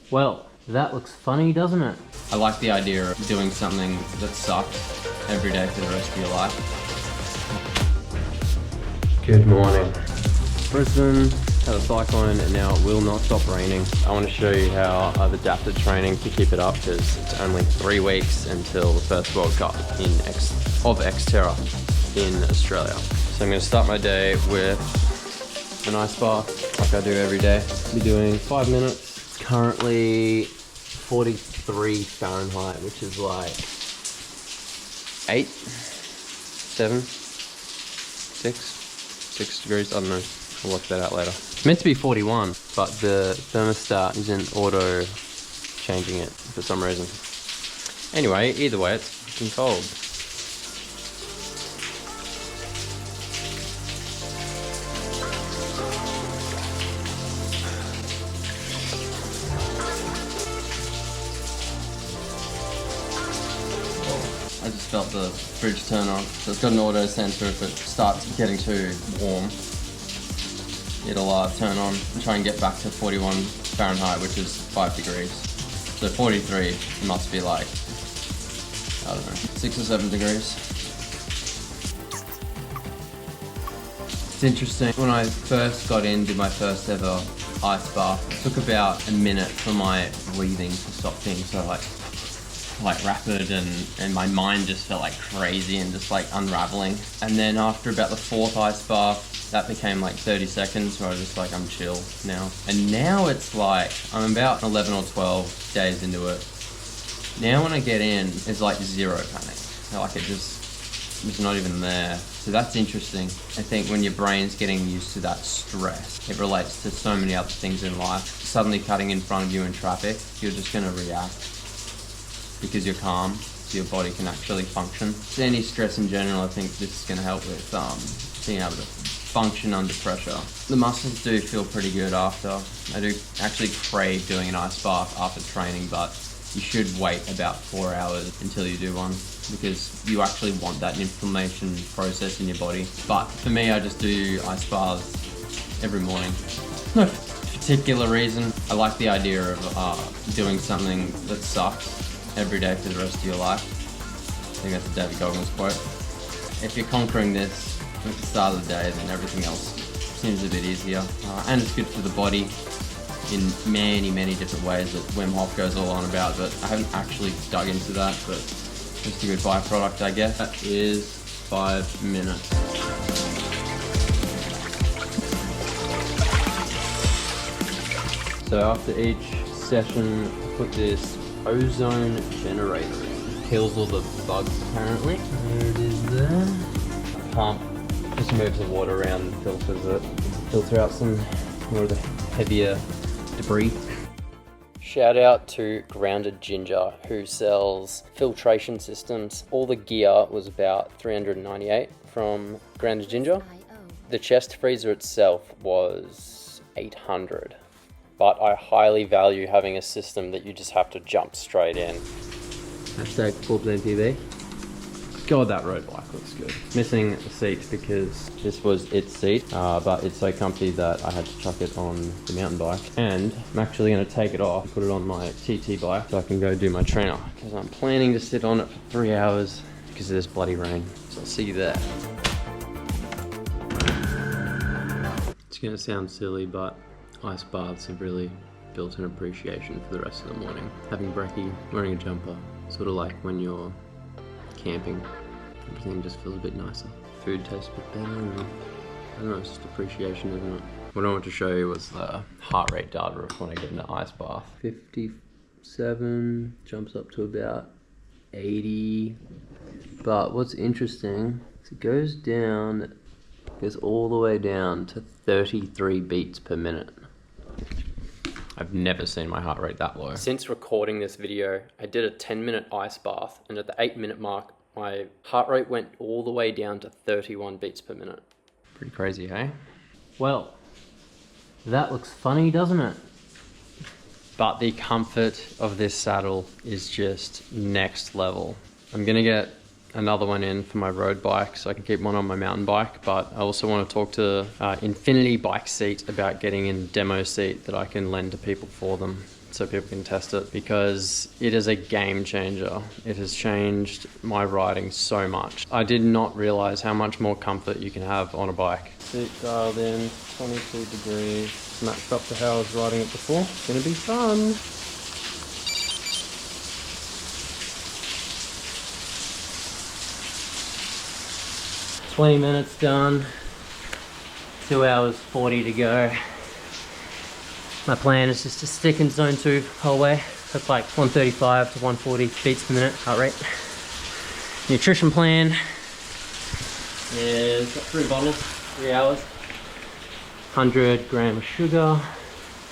Well, that looks funny, doesn't it? I like the idea of doing something that sucks every day for the rest of your life. Good morning. Brisbane had a cyclone and now it will not stop raining. I want to show you how I've adapted training to keep it up because it's only 3 weeks until the first World Cup of XTERRA in Australia. So I'm going to start my day with an ice bath like I do every day. I'll be doing 5 minutes. It's currently 43 Fahrenheit, which is like 8, 7, 6 degrees, I don't know. I'll work that out later. It's meant to be 41, but the thermostat isn't auto changing it for some reason. Anyway, either way, it's fucking cold. I just felt the fridge turn on, so it's got an auto sensor. If it starts getting too warm, it'll turn on and try and get back to 41 Fahrenheit, which is 5 degrees. So 43 must be like, I don't know, 6 or 7 degrees. It's interesting, when I first got in, did my first ever ice bath, it took about a minute for my breathing to stop being so like rapid, and my mind just felt like crazy and just like unraveling. And then after about the 4th ice bath, that became like 30 seconds where I was just like, I'm chill now. And now it's like, I'm about 11 or 12 days into it. Now when I get in, it's like zero panic. Like it's not even there. So that's interesting. I think when your brain's getting used to that stress, it relates to so many other things in life. Suddenly cutting in front of you in traffic, you're just gonna react because you're calm, so your body can actually function. So any stress in general, I think this is gonna help with being able to function under pressure. The muscles do feel pretty good after. I do actually crave doing an ice bath after training, but you should wait about 4 hours until you do one because you actually want that inflammation process in your body. But for me, I just do ice baths every morning. No particular reason. I like the idea of doing something that sucks every day for the rest of your life. I think that's a David Goggins quote. If you're conquering this at the start of the day, then everything else seems a bit easier. And it's good for the body in many, many different ways that Wim Hof goes all on about, but I haven't actually dug into that, but just a good byproduct, I guess. That is 5 minutes. So after each session, I put this ozone generator in. Kills all the bugs apparently. There it is there. Pump just moves the water around and filters it. Filter out some more of the heavier debris. Shout out to Grounded Ginger, who sells filtration systems. All the gear was about $398 from Grounded Ginger. The chest freezer itself was $800. But I highly value having a system that you just have to jump straight in. Hashtag Forbes MTV. God, that road bike looks good. Missing a seat because this was its seat, but it's so comfy that I had to chuck it on the mountain bike. And I'm actually going to take it off, put it on my TT bike so I can go do my trainer. Because I'm planning to sit on it for 3 hours because of this bloody rain. So I'll see you there. It's going to sound silly, but ice baths have really built an appreciation for the rest of the morning. Having brekkie, wearing a jumper, sort of like when you're camping, everything just feels a bit nicer. Food tastes a bit better, and I don't know, it's just appreciation, isn't it? What I wanted to show you was the heart rate data of when I get in the ice bath. 57, jumps up to about 80. But what's interesting is it goes all the way down to 33 beats per minute. I've never seen my heart rate that low. Since recording this video, I did a 10-minute ice bath, and at the 8-minute mark, my heart rate went all the way down to 31 beats per minute. Pretty crazy, hey? Well, that looks funny, doesn't it? But the comfort of this saddle is just next level. I'm gonna get another one in for my road bike so I can keep one on my mountain bike, but I also want to talk to Infinity Bike Seat about getting in a demo seat that I can lend to people for them so people can test it, because it is a game changer. It has changed my riding so much. I did not realize how much more comfort you can have on a bike. Seat dialed in, 22 degrees, matched up to how I was riding it before. It's gonna be fun. "20 minutes done, 2 hours 40 to go. My plan is just to stick in zone 2 the whole way. That's like 135 to 140 beats per minute heart rate. Nutrition plan is got 3 bottles, 3 hours. 100 gram of sugar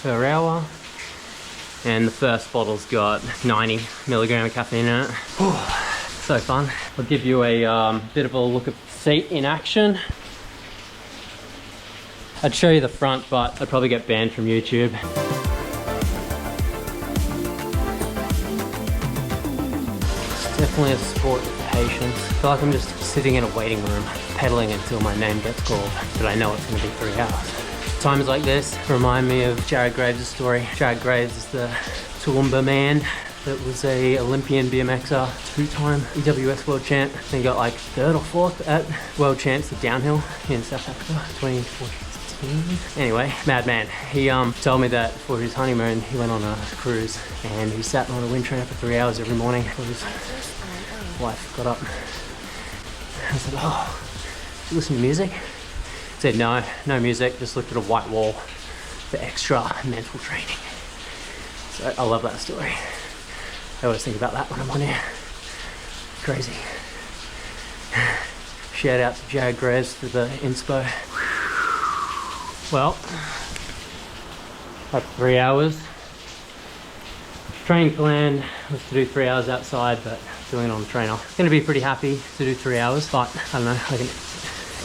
per hour. And the first bottle's got 90 milligram of caffeine in it. Whew, so fun. I'll give you a bit of a look at the seat in action. I'd show you the front, but I'd probably get banned from YouTube. It's definitely a sport of patience. I feel like I'm just sitting in a waiting room, pedaling until my name gets called, but I know it's gonna be 3 hours. Times like this remind me of Jared Graves' story. Jared Graves is the Toowoomba man that was a Olympian BMXer, 2-time EWS world champ. I think he got like 3rd or 4th at World Champs of Downhill in South Africa, 2014. Anyway, madman. He told me that for his honeymoon he went on a cruise and he sat on a wind trainer for 3 hours every morning before his wife got up. I said, "Oh, did you listen to music?" He said, "No, no music, just looked at a white wall for extra mental training." So I love that story. I always think about that when I'm on here. Crazy. Shout out to Jared Graves for the inspo. Well, like 3 hours. Training plan was to do 3 hours outside, but doing it on the trainer. Gonna be pretty happy to do 3 hours, but I don't know, like an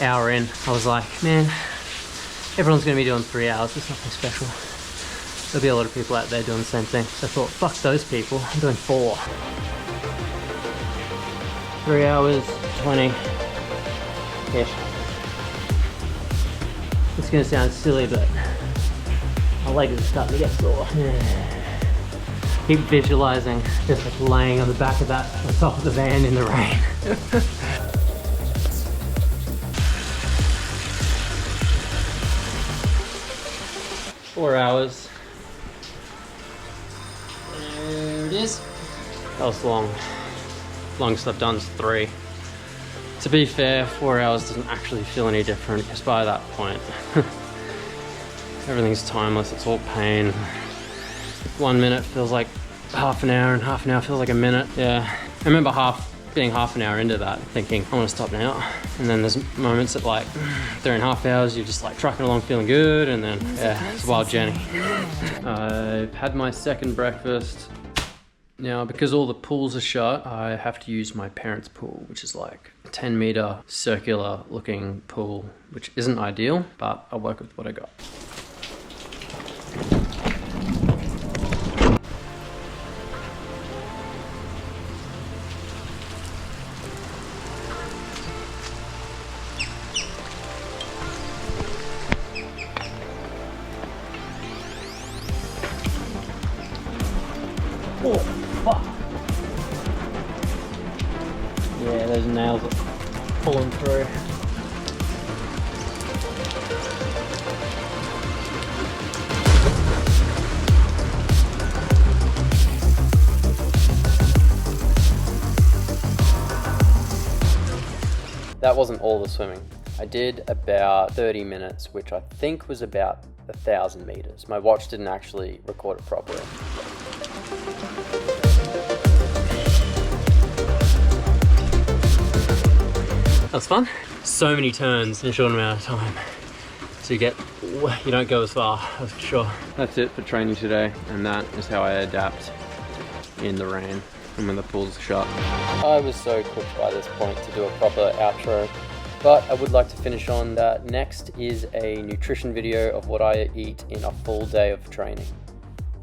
hour in, I was like, man, everyone's gonna be doing 3 hours, it's nothing special. There'll be a lot of people out there doing the same thing. So I thought, fuck those people, I'm doing 4. 3 hours, 20-ish. It's gonna sound silly, but my legs are starting to get sore. Keep visualizing, just like laying on the back of that, on top of the van in the rain. 4 hours. There it is. That was long. Longest I've done is 3. To be fair, 4 hours doesn't actually feel any different, because by that point, everything's timeless, it's all pain. 1 minute feels like half an hour, and half an hour feels like a minute. Yeah, I remember being half an hour into that, thinking, I want to stop now. And then there's moments that like 3.5 hours, you're just like trucking along feeling good, and then, yeah, it's a wild journey. I've had my second breakfast. Now, because all the pools are shut, I have to use my parents' pool, which is like a 10-meter circular looking pool, which isn't ideal, but I'll work with what I got. Oh, fuck. Yeah, those nails are pulling through. That wasn't all the swimming. I did about 30 minutes, which I think was about 1,000 meters. My watch didn't actually record it properly. That was fun. So many turns in a short amount of time. So you don't go as far, that's for sure. That's it for training today, and that is how I adapt in the rain and when the pool's shut. I was so cooked by this point to do a proper outro, but I would like to finish on that. Next is a nutrition video of what I eat in a full day of training.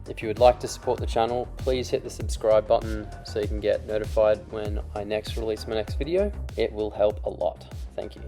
If you would like to support the channel, please hit the subscribe button so you can get notified when I next release my next video. It will help a lot. Thank you.